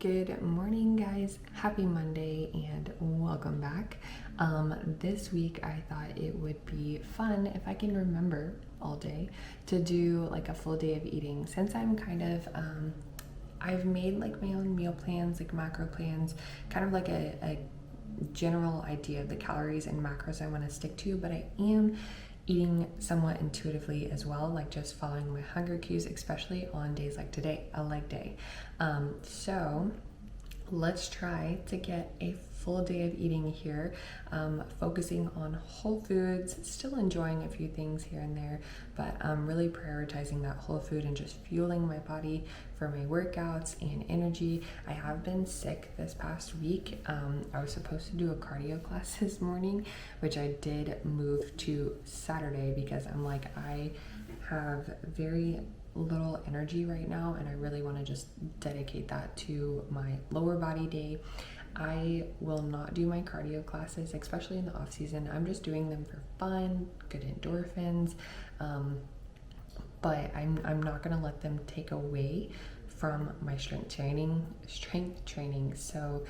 Good morning, guys. Happy Monday and welcome back. This week I thought it would be fun if I can remember all day to do like a full day of eating, since I'm kind of I've made like my own meal plans, like macro plans, kind of like a general idea of the calories and macros I want to stick to, but I am eating somewhat intuitively as well, like just following my hunger cues, especially on days like today, a leg day. So let's try to get a full day of eating here, focusing on whole foods, still enjoying a few things here and there, but really prioritizing that whole food and just fueling my body for my workouts and energy. I have been sick this past week. I was supposed to do a cardio class this morning, which I did move to Saturday because I'm like, I have very little energy right now and I really want to just dedicate that to my lower body day. I will not do my cardio classes, especially in the off season. I'm just doing them for fun, good endorphins, but I'm not gonna let them take away from my strength training. So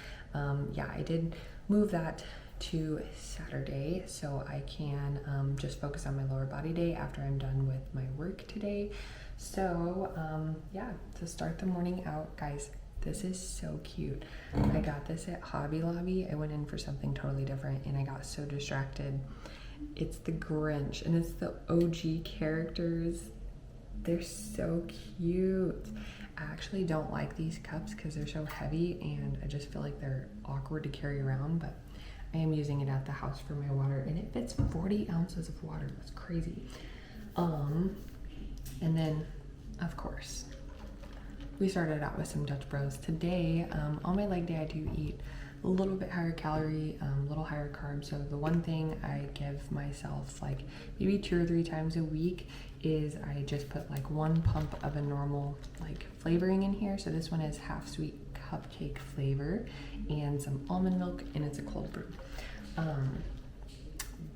yeah, I did move that to Saturday so I can just focus on my lower body day after I'm done with my work today. So yeah, to start the morning out, guys, this is so cute. I got this at Hobby Lobby. I went in for something totally different and I got so distracted. It's the Grinch and it's the OG characters. They're so cute. I actually don't like these cups because they're so heavy and I just feel like they're awkward to carry around, but I am using it at the house for my water and it fits 40 ounces of water. That's crazy. And then, of course, we started out with some Dutch Bros. Today, on my leg day, I do eat a little bit higher calorie, a little higher carb. So the one thing I give myself like maybe 2 or 3 times a week is I just put like 1 pump of a normal like flavoring in here. So this one is half sweet cupcake flavor and some almond milk, and it's a cold brew.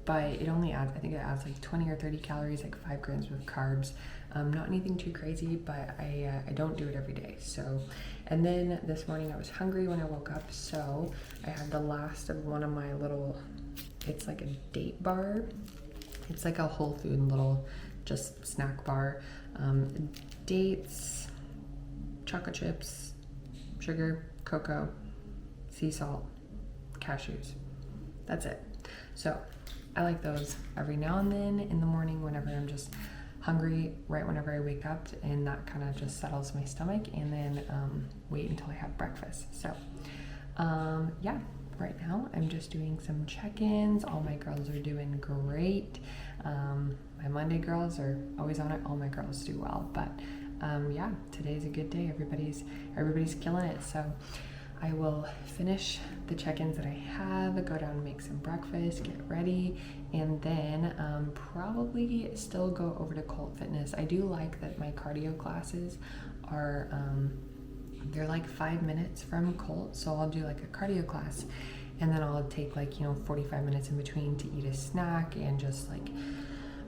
But it only adds, I think it adds like 20 or 30 calories, like 5 grams of carbs. Not anything too crazy, but I don't do it every day. So, and then this morning I was hungry when I woke up, so I had the last of one of my little, it's like a date bar. It's like a whole food little just snack bar. Dates, chocolate chips, sugar, cocoa, sea salt, cashews. That's it. So I like those every now and then in the morning whenever I'm just hungry, right whenever I wake up, and that kind of just settles my stomach, and then wait until I have breakfast. So yeah, right now I'm just doing some check-ins. All my girls are doing great. My Monday girls are always on it. All my girls do well, but yeah, today's a good day. Everybody's killing it. So I will finish the check-ins that I have, go down and make some breakfast, get ready, and then probably still go over to Cult Fitness. I do like that my cardio classes are, they're like 5 minutes from Cult, so I'll do like a cardio class, and then I'll take like, 45 minutes in between to eat a snack and just like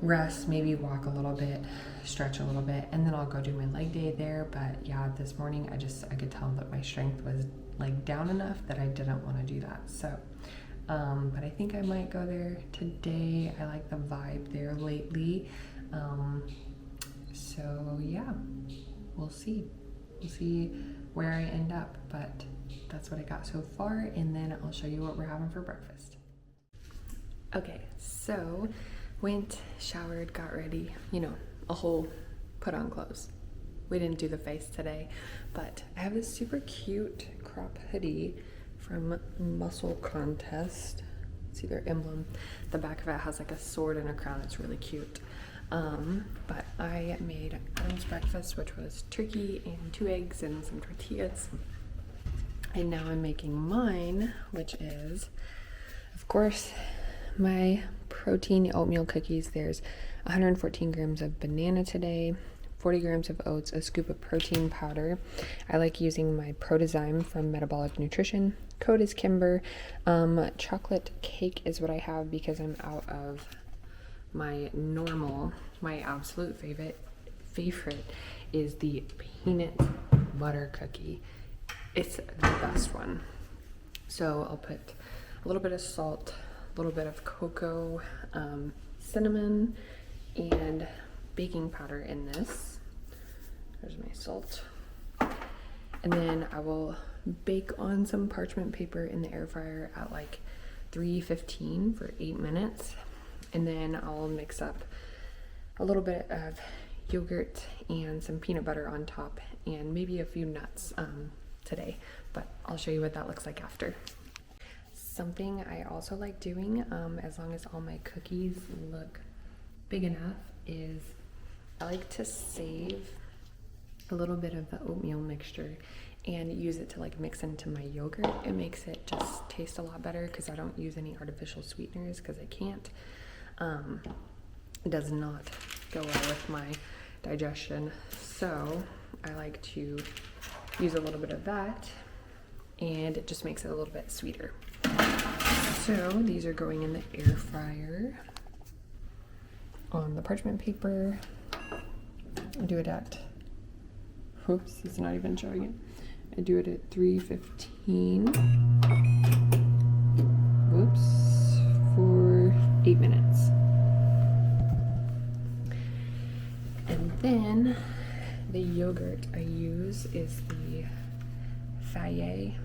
rest, maybe walk a little bit, stretch a little bit, and then I'll go do my leg day there. But yeah, this morning I could tell that my strength was like down enough that I didn't want to do that. So but I think I might go there today. I like the vibe there lately. So yeah, we'll see where I end up, but that's what I got so far, and then I'll show you what we're having for breakfast. Okay, so went, showered, got ready, a whole put on clothes. We didn't do the face today, but I have this super cute crop hoodie from Muscle Contest. See their emblem. The back of it has like a sword and a crown. It's really cute. But I made Adam's breakfast, which was turkey and 2 eggs and some tortillas. And now I'm making mine, which is, of course, my protein oatmeal cookies. There's 114 grams of banana today, 40 grams of oats, a scoop of protein powder. I like using my Protozyme from Metabolic Nutrition. Code is Kimber. Chocolate cake is what I have because I'm out of my absolute favorite is the peanut butter cookie. it's the best one. So I'll put a little bit of salt, a little bit of cocoa, cinnamon, and baking powder in this. There's my salt. And then I will bake on some parchment paper in the air fryer at like 315 for 8 minutes. And then I'll mix up a little bit of yogurt and some peanut butter on top and maybe a few nuts today, but I'll show you what that looks like after. Something I also like doing, as long as all my cookies look big enough, is I like to save a little bit of the oatmeal mixture and use it to like mix into my yogurt. It makes it just taste a lot better because I don't use any artificial sweeteners because I can't. It does not go well with my digestion, so I like to use a little bit of that, and it just makes it a little bit sweeter. So these are going in the air fryer on the parchment paper. I do it at, whoops, it's not even showing it. I do it at 315, whoops, for 8 minutes. And then the yogurt I use is the Faye,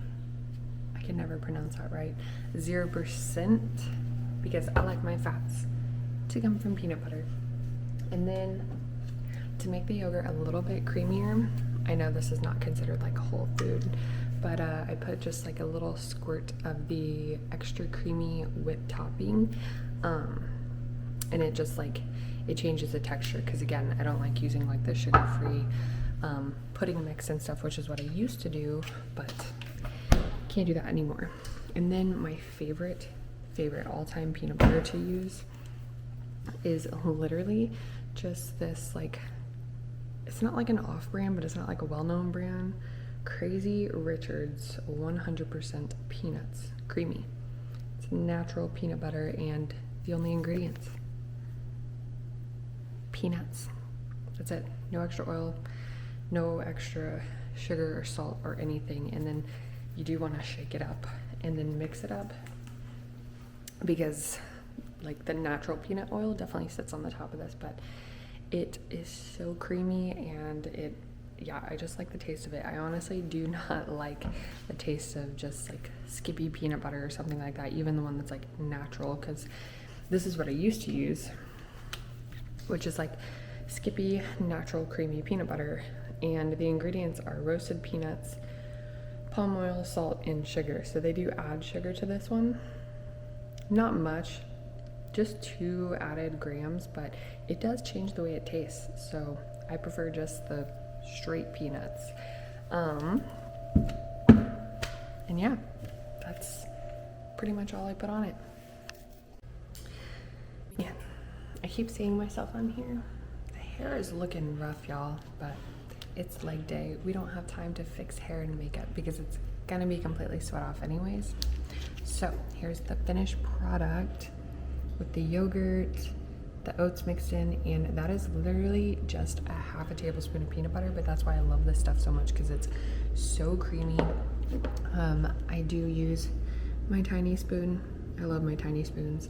I can never pronounce that right, 0%, because I like my fats to come from peanut butter. And then to make the yogurt a little bit creamier, I know this is not considered like whole food, but I put just like a little squirt of the extra creamy whipped topping, and it just like, it changes the texture, because again, I don't like using like the sugar-free pudding mix and stuff, which is what I used to do, but can't do that anymore. And then my favorite all-time peanut butter to use is literally just this, like, it's not like an off-brand, but it's not like a well-known brand, Crazy Richard's 100% peanuts, creamy. It's natural peanut butter, and the only ingredients, peanuts. That's it. No extra oil, no extra sugar or salt or anything. And then you do want to shake it up and then mix it up, because like the natural peanut oil definitely sits on the top of this, but it is so creamy, and it, yeah, I just like the taste of it. I honestly do not like the taste of just like Skippy peanut butter or something like that, even the one that's like natural, because this is what I used to use, which is like Skippy natural creamy peanut butter, and the ingredients are roasted peanuts, palm oil, salt, and sugar. So they do add sugar to this one, not much, just 2 added grams, but it does change the way it tastes, so I prefer just the straight peanuts. And yeah, that's pretty much all I put on it. Yeah, I keep seeing myself on here. The hair is looking rough, y'all, but it's leg day. We don't have time to fix hair and makeup because it's gonna be completely sweat off anyways. So here's the finished product with the yogurt, the oats mixed in, and that is literally just a half a tablespoon of peanut butter, but that's why I love this stuff so much, because it's so creamy. I do use my tiny spoon. I love my tiny spoons,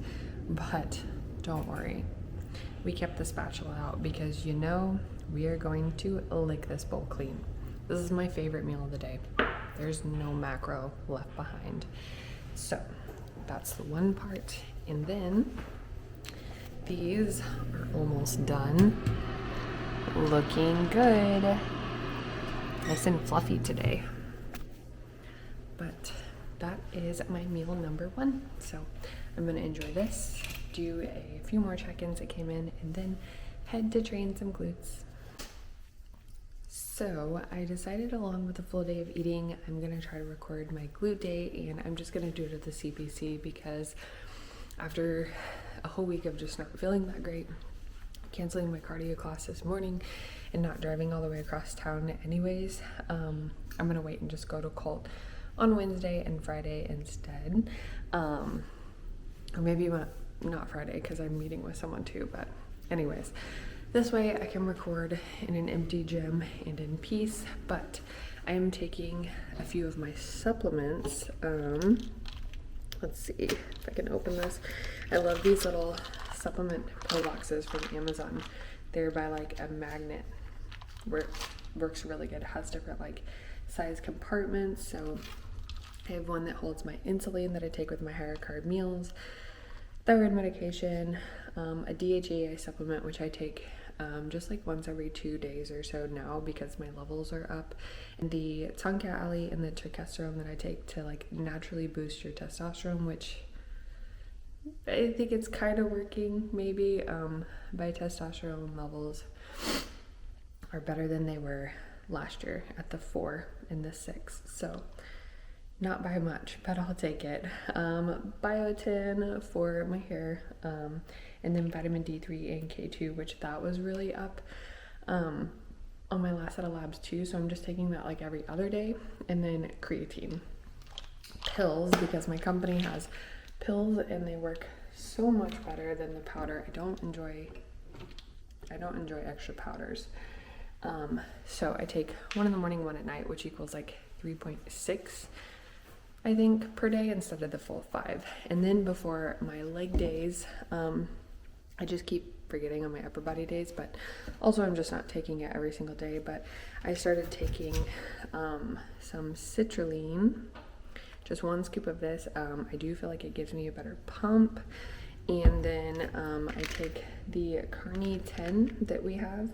but don't worry. We kept the spatula out because, you know, we are going to lick this bowl clean. This is my favorite meal of the day. There's no macro left behind. So that's the one part. And then these are almost done. Looking good. Nice and fluffy today. But that is my meal number 1. So I'm gonna enjoy this, do a few more check-ins that came in, and then head to train some glutes. So I decided, along with a full day of eating, I'm gonna try to record my glute day, and I'm just gonna do it at the CPC because after a whole week of just not feeling that great, canceling my cardio class this morning and not driving all the way across town anyways, I'm gonna wait and just go to Colt on Wednesday and Friday instead. Or maybe not Friday because I'm meeting with someone too, but anyways, this way I can record in an empty gym and in peace. But I am taking a few of my supplements. Let's see if I can open this. I love these little supplement pill boxes from Amazon. They're by like a magnet, where it works really good. It has different like size compartments. So I have one that holds my insulin that I take with my higher carb meals, thyroid medication, a DHEA supplement, which I take just like once every 2 days or so now because my levels are up, and the tonka ali and the testosterone that I take to like naturally boost your testosterone, which I think it's kind of working maybe. My testosterone levels are better than they were last year at the 4 and the 6, so not by much, but I'll take it. Biotin for my hair, and then vitamin D3 and K2, which that was really up on my last set of labs too, so I'm just taking that like every other day. And then creatine pills, because my company has pills and they work so much better than the powder. I don't enjoy extra powders. So I take one in the morning, one at night, which equals like 3.6 I think per day instead of the full 5. And then before my leg days, I just keep forgetting on my upper body days, but also I'm just not taking it every single day. But I started taking some citrulline, just 1 scoop of this. I do feel like it gives me a better pump. And then I take the Carney 10 that we have.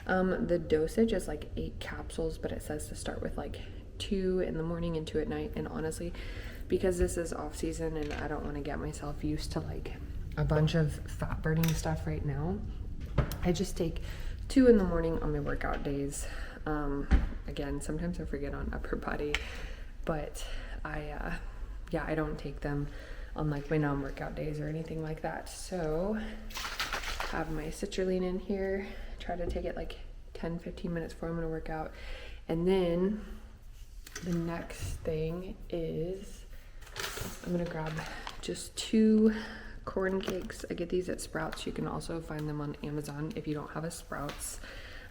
The dosage is like 8 capsules, but it says to start with like 2 in the morning and 2 at night. And honestly, because this is off season and I don't want to get myself used to like a bunch of fat burning stuff right now, I just take 2 in the morning on my workout days. Again, sometimes I forget on upper body, but I don't take them on like my non-workout days or anything like that. So I have my citrulline in here, try to take it like 10-15 minutes before I'm gonna work out. And then the next thing is I'm gonna grab just 2 corn cakes. I get these at Sprouts. You can also find them on Amazon if you don't have a Sprouts.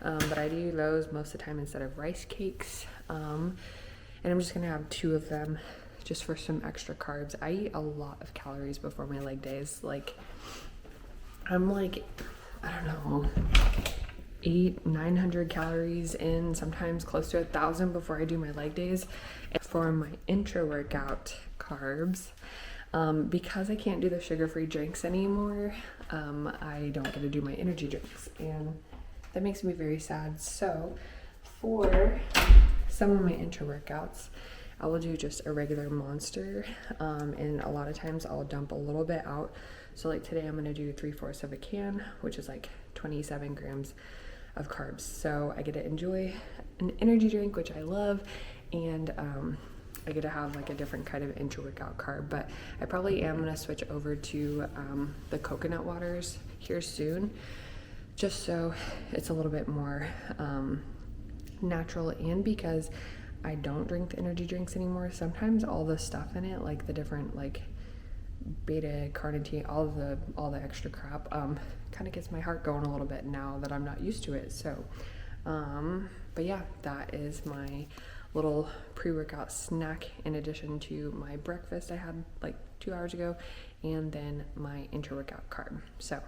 But I do those most of the time instead of rice cakes. And I'm just gonna have 2 of them just for some extra carbs. I eat a lot of calories before my leg days. Like I'm like, I don't know, 800-900 calories in, sometimes close to 1,000 before I do my leg days. And for my intra-workout carbs, because I can't do the sugar-free drinks anymore, I don't get to do my energy drinks, and that makes me very sad. So for some of my intra-workouts, I will do just a regular Monster, and a lot of times I'll dump a little bit out. So like today I'm going to do 3/4 of a can, which is like 27 grams of carbs. So I get to enjoy an energy drink, which I love, and I get to have like a different kind of intra-workout carb. But I probably am going to switch over to the coconut waters here soon, just so it's a little bit more natural. And because I don't drink the energy drinks anymore, sometimes all the stuff in it, like the different like beta carotene, all the extra crap, kind of gets my heart going a little bit now that I'm not used to it. So but yeah, that is my little pre-workout snack in addition to my breakfast I had like 2 hours ago, and then my intra-workout carb. So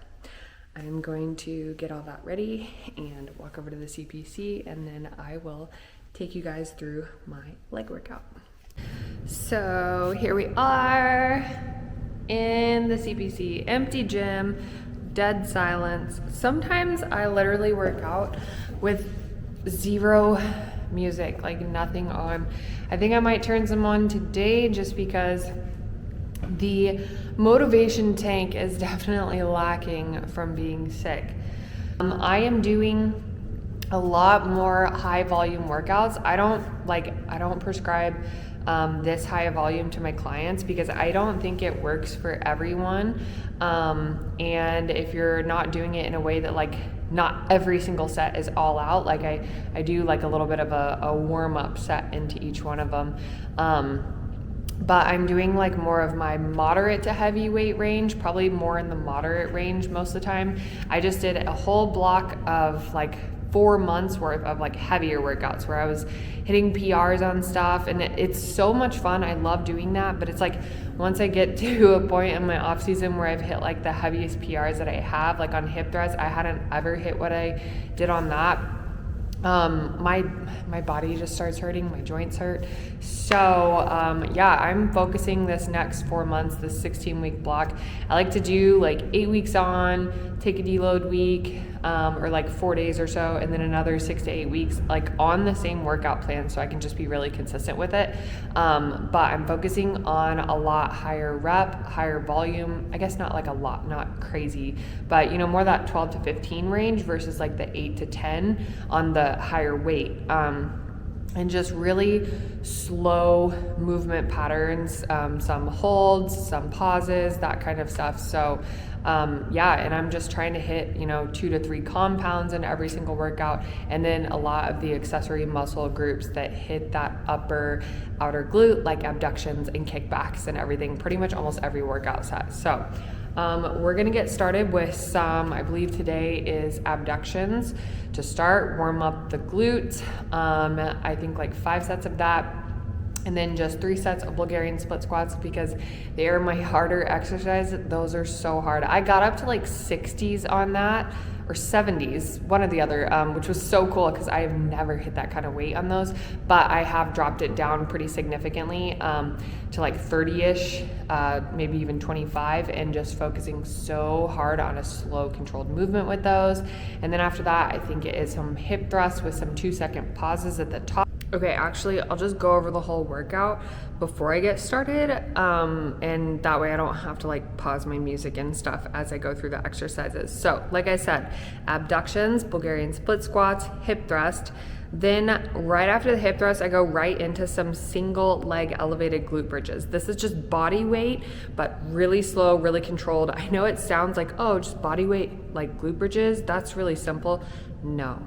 I'm going to get all that ready and walk over to the CPC, and then I will take you guys through my leg workout. So here we are in the CPC, empty gym, dead silence. Sometimes I literally work out with 0 music, like nothing on. I think I might turn some on today just because the motivation tank is definitely lacking from being sick. I am doing a lot more high volume workouts. I don't prescribe this high volume to my clients because I don't think it works for everyone. And if you're not doing it in a way that like not every single set is all out, like I do like a little bit of a warm-up set into each one of them. But I'm doing like more of my moderate to heavy weight range, probably more in the moderate range most of the time. I just did a whole block of like 4 months worth of like heavier workouts where I was hitting PRs on stuff, and it's so much fun. I love doing that, but it's like once I get to a point in my off season where I've hit like the heaviest PRs that I have, like on hip thrusts, I hadn't ever hit what I did on that. My body just starts hurting, my joints hurt. So yeah, I'm focusing this next 4 months, this 16-week block. I like to do like 8 weeks on, take a deload week, or like 4 days or so, and then another 6 to 8 weeks like on the same workout plan, so I can just be really consistent with it. But I'm focusing on a lot higher rep, higher volume. I guess not like a lot, not crazy, but you know, more that 12 to 15 range versus like the 8 to 10 on the higher weight. And just really slow movement patterns, some holds, some pauses, that kind of stuff. So yeah, and I'm just trying to hit, you know, 2 to 3 compounds in every single workout, and then a lot of the accessory muscle groups that hit that upper outer glute, like abductions and kickbacks and everything, pretty much almost every workout set. So we're gonna get started with some, I believe today is abductions to start, warm up the glutes. I think like 5 sets of that, and then just 3 sets of Bulgarian split squats because they are my harder exercise. Those are so hard. I got up to like 60s on that, or 70s, one or the other, which was so cool because I have never hit that kind of weight on those, but I have dropped it down pretty significantly to like 30-ish, maybe even 25, and just focusing so hard on a slow controlled movement with those. And then after that, I think it is some hip thrusts with some 2-second pauses at the top. Okay, actually, I'll just go over the whole workout before I get started, and that way I don't have to like pause my music and stuff as I go through the exercises. So, like I said, abductions, Bulgarian split squats, hip thrust. Then right after the hip thrust, I go right into some single leg elevated glute bridges. This is just body weight, but really slow, really controlled. I know it sounds like, oh, just body weight, like glute bridges, that's really simple. No.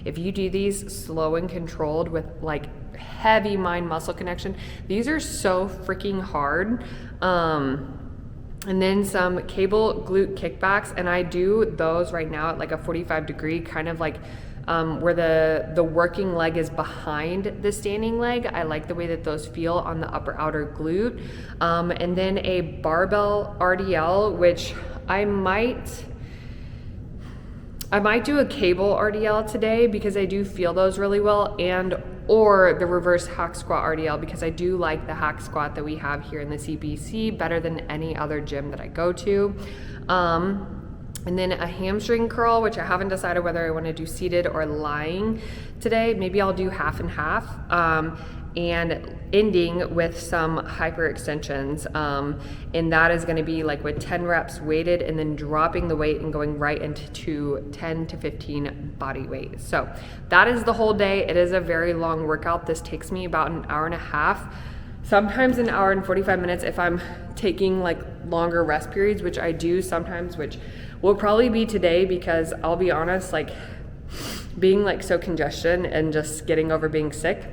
If you do these slow and controlled with like heavy mind muscle connection, these are so freaking hard. And then some cable glute kickbacks, and I do those right now at like a 45-degree, kind of like where the working leg is behind the standing leg. I like the way that those feel on the upper outer glute. And then a barbell RDL, which I might do a cable RDL today because I do feel those really well, and or the reverse hack squat RDL because I do like the hack squat that we have here in the CBC better than any other gym that I go to. And then a hamstring curl, which I haven't decided whether I want to do seated or lying today. Maybe I'll do half and half. And ending with some hyper extensions, and that is going to be like with 10 reps weighted and then dropping the weight and going right into 10 to 15 body weight. So that is the whole day. It is a very long workout. This takes me about an hour and a half, sometimes an hour and 45 minutes if I'm taking like longer rest periods, which I do sometimes, which will probably be today because I'll be honest, like being like so congestion and just getting over being sick,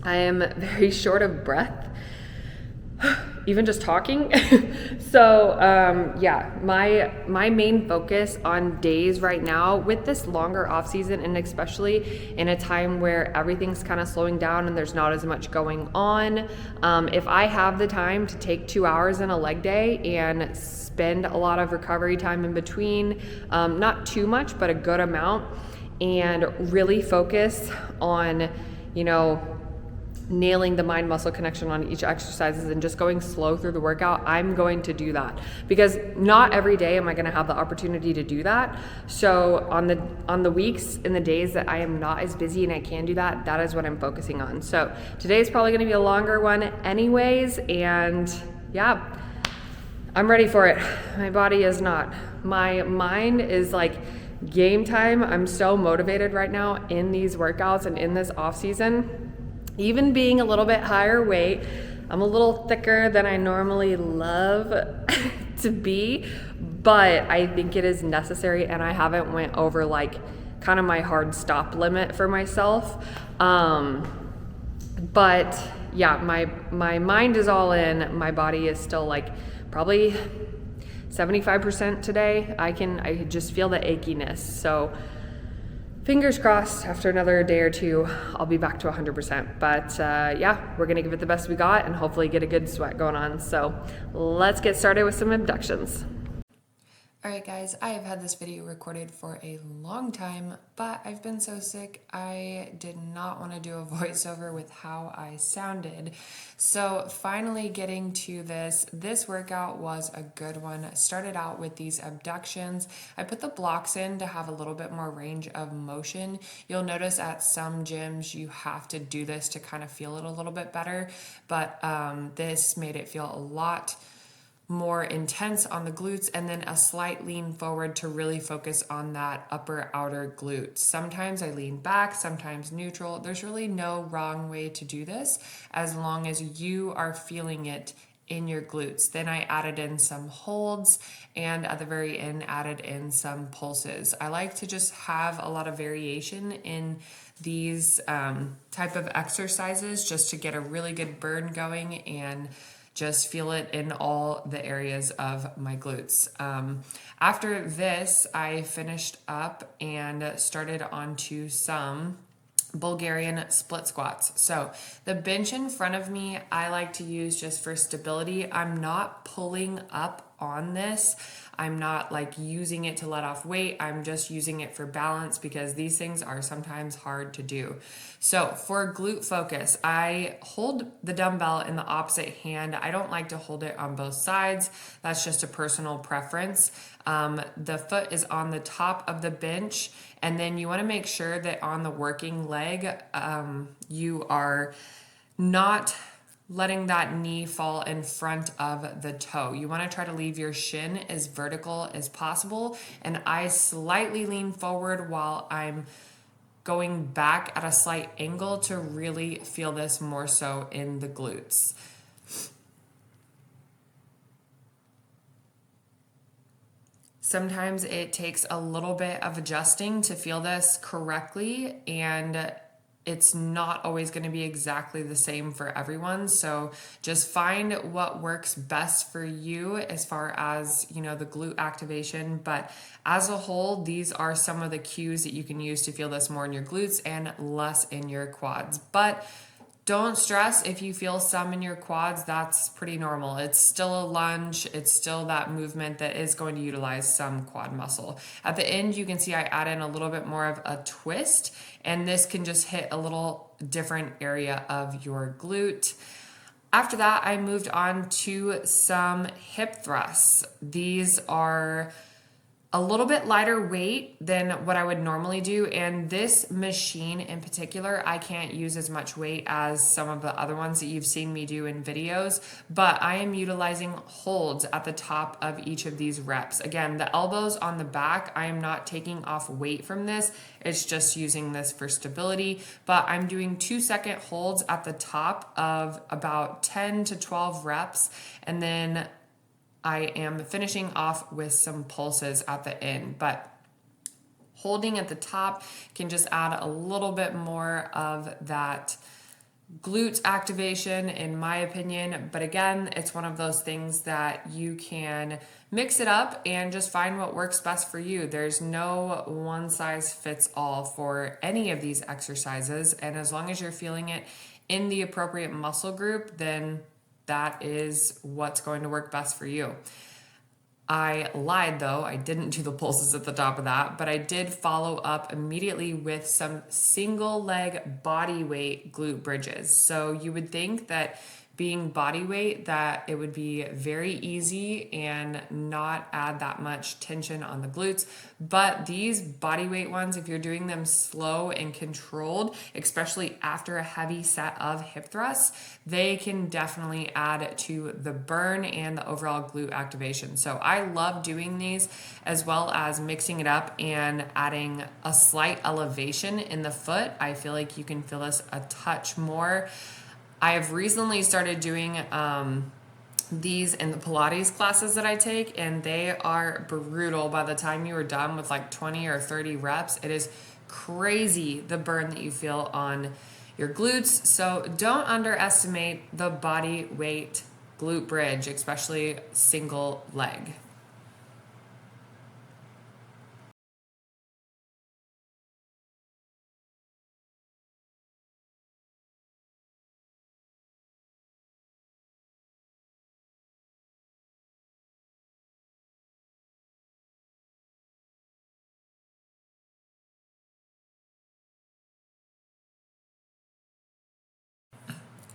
I am very short of breath, even just talking. So yeah, my main focus on days right now with this longer off season, and especially in a time where everything's kind of slowing down and there's not as much going on, if I have the time to take 2 hours in a leg day and spend a lot of recovery time in between, not too much, but a good amount, and really focus on, you know, nailing the mind muscle connection on each exercises and just going slow through the workout, I'm going to do that because not every day am I going to have the opportunity to do that. So on the weeks and the days that I am not as busy and I can do that, that is what I'm focusing on. So today is probably going to be a longer one anyways, and yeah, I'm ready for it. My body is not. My mind is like game time. I'm so motivated right now in these workouts and in this off season. Even being a little bit higher weight, I'm a little thicker than I normally love to be, but I think it is necessary, and I haven't went over like kind of my hard stop limit for myself. But yeah, my mind is all in. My body is still like probably 75% today. I just feel the achiness. So fingers crossed, after another day or two, I'll be back to 100%. But yeah, we're gonna give it the best we got and hopefully get a good sweat going on. So let's get started with some abductions. Alright guys, I have had this video recorded for a long time, but I've been so sick I did not want to do a voiceover with how I sounded. So finally getting to this workout was a good one. Started out with these abductions. I put the blocks in to have a little bit more range of motion. You'll notice at some gyms you have to do this to kind of feel it a little bit better, but this made it feel a lot more intense on the glutes, and then a slight lean forward to really focus on that upper outer glute. Sometimes I lean back, sometimes neutral. There's really no wrong way to do this as long as you are feeling it in your glutes. Then I added in some holds, and at the very end added in some pulses. I like to just have a lot of variation in these type of exercises just to get a really good burn going and just feel it in all the areas of my glutes. After this, I finished up and started onto some Bulgarian split squats. So the bench in front of me, I like to use just for stability. I'm not pulling up on this. I'm not like using it to let off weight. I'm just using it for balance because these things are sometimes hard to do. So for glute focus, I hold the dumbbell in the opposite hand. I don't like to hold it on both sides. That's just a personal preference. The foot is on the top of the bench, and then you want to make sure that on the working leg, you are not letting that knee fall in front of the toe. You want to try to leave your shin as vertical as possible, and I slightly lean forward while I'm going back at a slight angle to really feel this more so in the glutes. Sometimes it takes a little bit of adjusting to feel this correctly, and it's not always going to be exactly the same for everyone. So just find what works best for you as far as, you know, the glute activation. But as a whole, these are some of the cues that you can use to feel this more in your glutes and less in your quads. But don't stress if you feel some in your quads. That's pretty normal. It's still a lunge. It's still that movement that is going to utilize some quad muscle. At the end, you can see I add in a little bit more of a twist, and this can just hit a little different area of your glute. After that, I moved on to some hip thrusts. These are a little bit lighter weight than what I would normally do, and this machine in particular, I can't use as much weight as some of the other ones that you've seen me do in videos, but I am utilizing holds at the top of each of these reps. Again, the elbows on the back, I am not taking off weight from this, it's just using this for stability, but I'm doing 2-second holds at the top of about 10 to 12 reps, and then I am finishing off with some pulses at the end, but holding at the top can just add a little bit more of that glute activation in my opinion. But again, it's one of those things that you can mix it up and just find what works best for you. There's no one size fits all for any of these exercises, and as long as you're feeling it in the appropriate muscle group, then that is what's going to work best for you. I lied though, I didn't do the pulses at the top of that, but I did follow up immediately with some single leg body weight glute bridges. So you would think that being body weight that it would be very easy and not add that much tension on the glutes, but these body weight ones, if you're doing them slow and controlled, especially after a heavy set of hip thrusts, they can definitely add to the burn and the overall glute activation. So I love doing these as well as mixing it up and adding a slight elevation in the foot. I feel like you can feel this a touch more. I have recently started doing these in the Pilates classes that I take, and they are brutal. By the time you are done with like 20 or 30 reps, it is crazy the burn that you feel on your glutes. So don't underestimate the body weight glute bridge, especially single leg.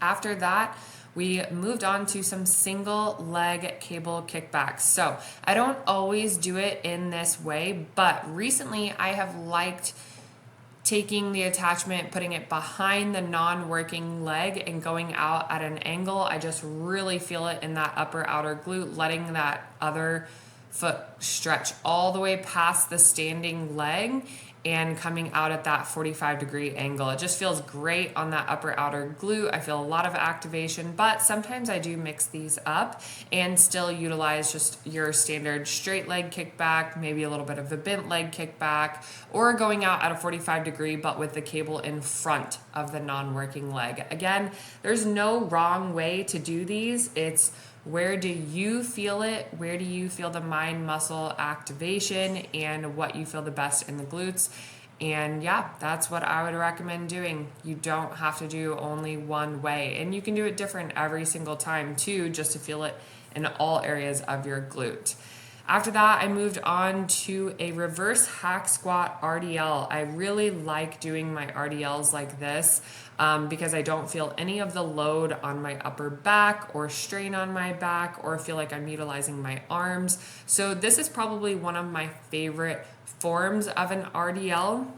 After that, we moved on to some single leg cable kickbacks. So I don't always do it in this way, but recently I have liked taking the attachment, putting it behind the non-working leg and going out at an angle. I just really feel it in that upper outer glute, letting that other foot stretch all the way past the standing leg and coming out at that 45-degree angle. It just feels great on that upper outer glute. I feel a lot of activation, but sometimes I do mix these up and still utilize just your standard straight leg kickback, maybe a little bit of a bent leg kickback, or going out at a 45-degree, but with the cable in front of the non-working leg. Again, there's no wrong way to do these. It's where do you feel it? Where do you feel the mind muscle activation and what you feel the best in the glutes? And yeah, that's what I would recommend doing. You don't have to do only one way, and you can do it different every single time too, just to feel it in all areas of your glute. After that, I moved on to a reverse hack squat RDL. I really like doing my RDLs like this because I don't feel any of the load on my upper back or strain on my back or feel like I'm utilizing my arms. So this is probably one of my favorite forms of an RDL.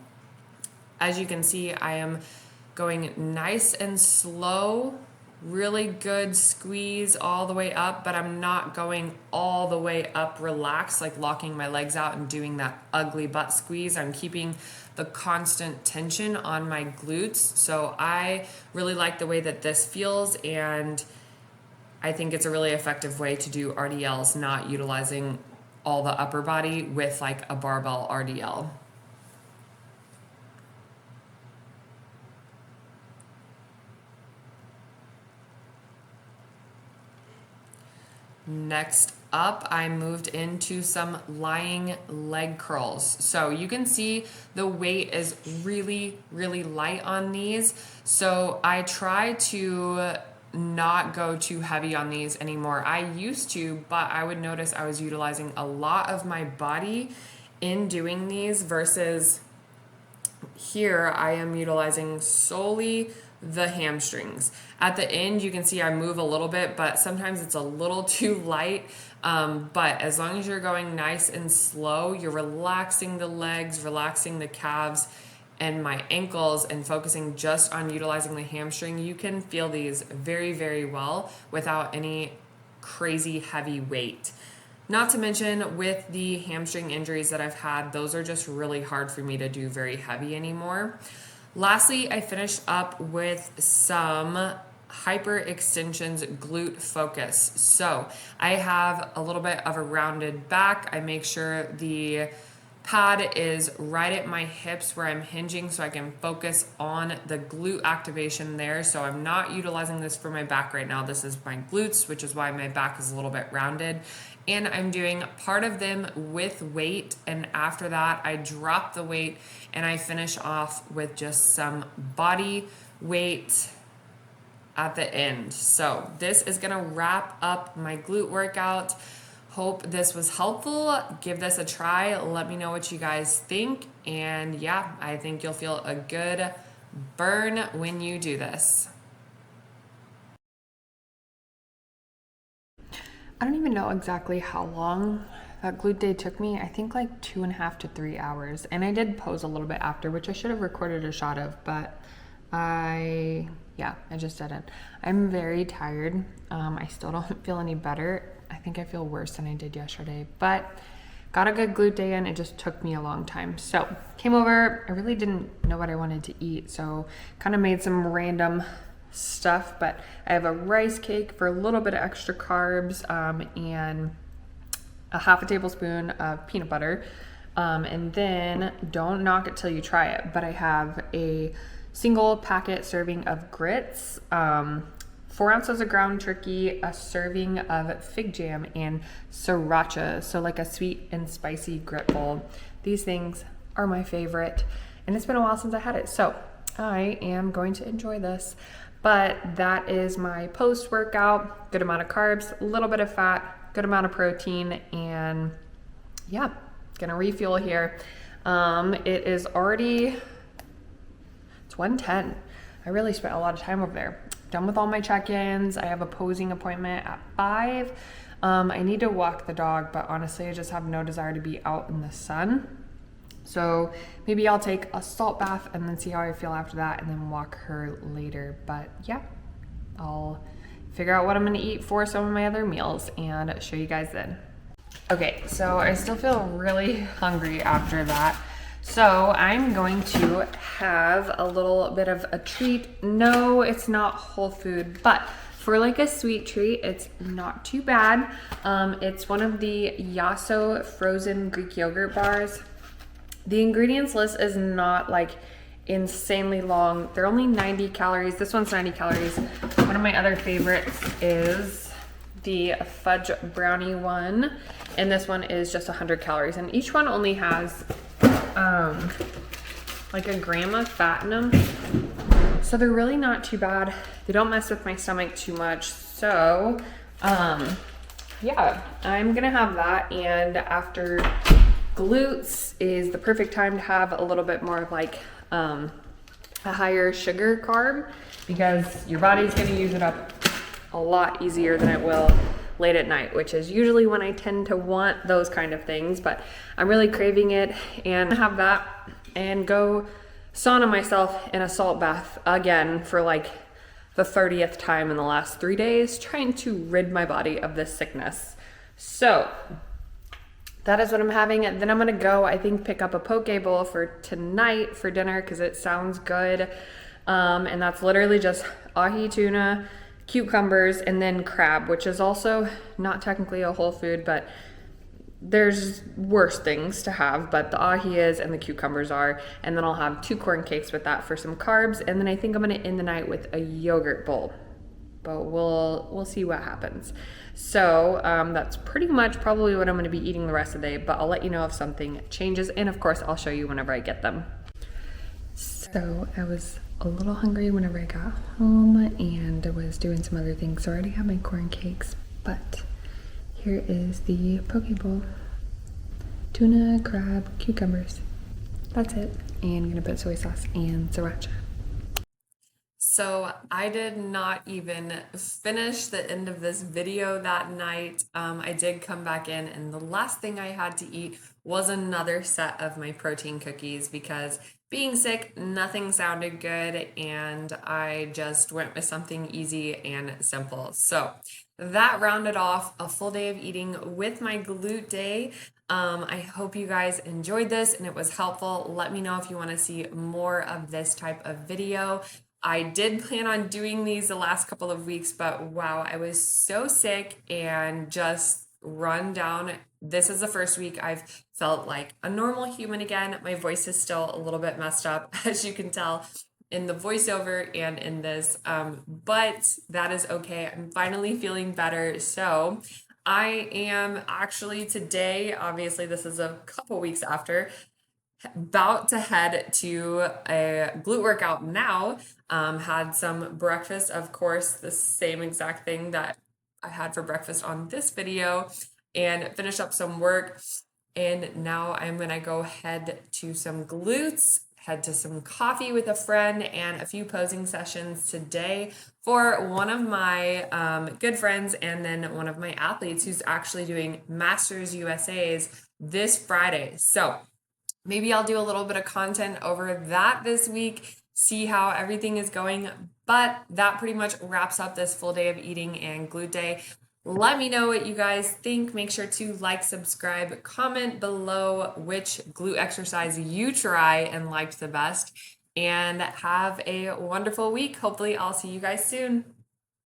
As you can see, I am going nice and slow. Really good squeeze all the way up, but I'm not going all the way up relaxed, like locking my legs out and doing that ugly butt squeeze. I'm keeping the constant tension on my glutes. So I really like the way that this feels, and I think it's a really effective way to do RDLs, not utilizing all the upper body with like a barbell RDL. Next up, I moved into some lying leg curls. So you can see the weight is really, really light on these. So I try to not go too heavy on these anymore. I used to, but I would notice I was utilizing a lot of my body in doing these versus here I am utilizing solely the hamstrings. At the end, you can see I move a little bit, but sometimes it's a little too light. But as long as you're going nice and slow, you're relaxing the legs, relaxing the calves and my ankles and focusing just on utilizing the hamstring, you can feel these very, very well without any crazy heavy weight. Not to mention with the hamstring injuries that I've had, those are just really hard for me to do very heavy anymore. Lastly, I finished up with some hyper extensions glute focus. So I have a little bit of a rounded back. I make sure the pad is right at my hips where I'm hinging so I can focus on the glute activation there. So I'm not utilizing this for my back right now. This is my glutes, which is why my back is a little bit rounded. And I'm doing part of them with weight, and after that I drop the weight and I finish off with just some body weight at the end. So this is gonna wrap up my glute workout. Hope this was helpful. Give this a try. Let me know what you guys think. And yeah, I think you'll feel a good burn when you do this. I don't even know exactly how long that glute day took me. I think like 2.5 to 3 hours. And I did pose a little bit after, which I should have recorded a shot of, but I just didn't. I'm very tired. I still don't feel any better. I think I feel worse than I did yesterday, but got a good glute day in. It just took me a long time. So came over, I really didn't know what I wanted to eat. So kind of made some random stuff, but I have a rice cake for a little bit of extra carbs and a half a tablespoon of peanut butter. And then don't knock it till you try it, but I have a single packet serving of grits, 4 ounces of ground turkey, a serving of fig jam, and sriracha, so like a sweet and spicy grit bowl. These things are my favorite, and it's been a while since I had it, so I am going to enjoy this. But that is my post-workout. Good amount of carbs, a little bit of fat, good amount of protein, and yeah, gonna refuel here. It is already, it's 1:10. I really spent a lot of time over there. done with all my check-ins. I have a posing appointment at 5. I need to walk the dog, but honestly, I just have no desire to be out in the sun. So maybe I'll take a salt bath and then see how I feel after that and then walk her later. But yeah, I'll figure out what I'm gonna eat for some of my other meals and show you guys then. Okay, so I still feel really hungry after that. So I'm going to have a little bit of a treat. No, it's not whole food, but for like a sweet treat, it's not too bad. It's one of the Yasso frozen Greek yogurt bars. The ingredients list is not like insanely long. They're only 90 calories. This one's 90 calories. One of my other favorites is the fudge brownie one, and this one is just 100 calories. And each one only has like a gram of fat in them. So they're really not too bad. They don't mess with my stomach too much. So yeah, I'm gonna have that. And after glutes is the perfect time to have a little bit more of like a higher sugar carb, because your body's going to use it up a lot easier than it will late at night, which is usually when I tend to want those kind of things. But I'm really craving it, and have that and go sauna myself in a salt bath again for like the 30th time in the last 3 days, trying to rid my body of this sickness. So that is what I'm having. Then I'm gonna go, I think, pick up a poke bowl for tonight for dinner because it sounds good. And that's literally just ahi tuna, cucumbers, and then crab, which is also not technically a whole food, but there's worse things to have. But the ahi is, and the cucumbers are. And then I'll have 2 corn cakes with that for some carbs. And then I think I'm gonna end the night with a yogurt bowl. But we'll see what happens. So that's pretty much probably what I'm going to be eating the rest of the day, but I'll let you know if something changes, and of course I'll show you whenever I get them. So I was a little hungry whenever I got home, and I was doing some other things, so I already have my corn cakes, but here is the poke bowl. Tuna, crab, cucumbers. That's it. And I'm going to put soy sauce and sriracha. So I did not even finish the end of this video that night. I did come back in, and the last thing I had to eat was another set of my protein cookies, because being sick, nothing sounded good, and I just went with something easy and simple. So that rounded off a full day of eating with my glute day. I hope you guys enjoyed this and it was helpful. Let me know if you want to see more of this type of video. I did plan on doing these the last couple of weeks, but wow, I was so sick and just run down. This is the first week I've felt like a normal human again. My voice is still a little bit messed up, as you can tell in the voiceover and in this, but that is okay. I'm finally feeling better. So I am actually today, obviously this is a couple weeks after, about to head to a glute workout now. Had some breakfast, of course, the same exact thing that I had for breakfast on this video, and finished up some work. And now I'm gonna go head to some glutes, head to some coffee with a friend, and a few posing sessions today for one of my good friends, and then one of my athletes who's actually doing Masters USA's this Friday. So maybe I'll do a little bit of content over that this week, see how everything is going. But that pretty much wraps up this full day of eating and glute day. Let me know what you guys think. Make sure to like, subscribe, comment below which glute exercise you try and liked the best. And have a wonderful week. Hopefully I'll see you guys soon.